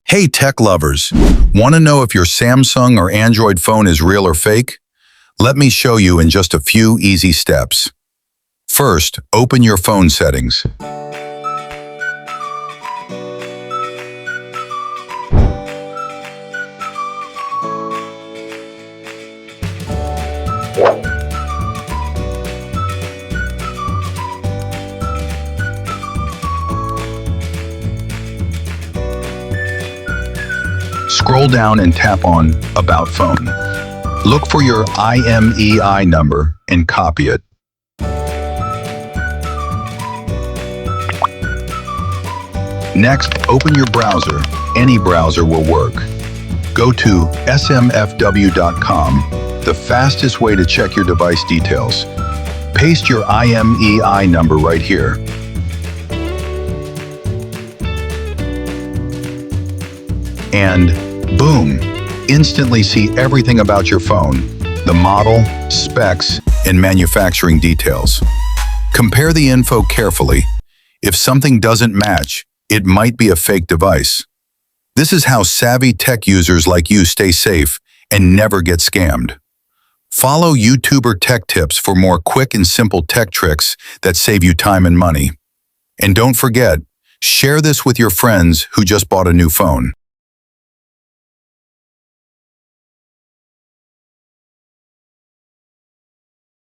Hey tech lovers, want to know if your Samsung or Android phone is real or fake? Let me show you in just a few easy steps. First, open your phone settings. Scroll down and tap on About Phone. Look for your IMEI number and copy it. Next, open your browser. Any browser will work. Go to smfw.com, the fastest way to check your device details. Paste your IMEI number right here. And boom, instantly see everything about your phone, the model, specs, and manufacturing details. Compare the info carefully. If something doesn't match, it might be a fake device. This is how savvy tech users like you stay safe and never get scammed. Follow YouTuber Tech Tips for more quick and simple tech tricks that save you time and money. And don't forget, share this with your friends who just bought a new phone.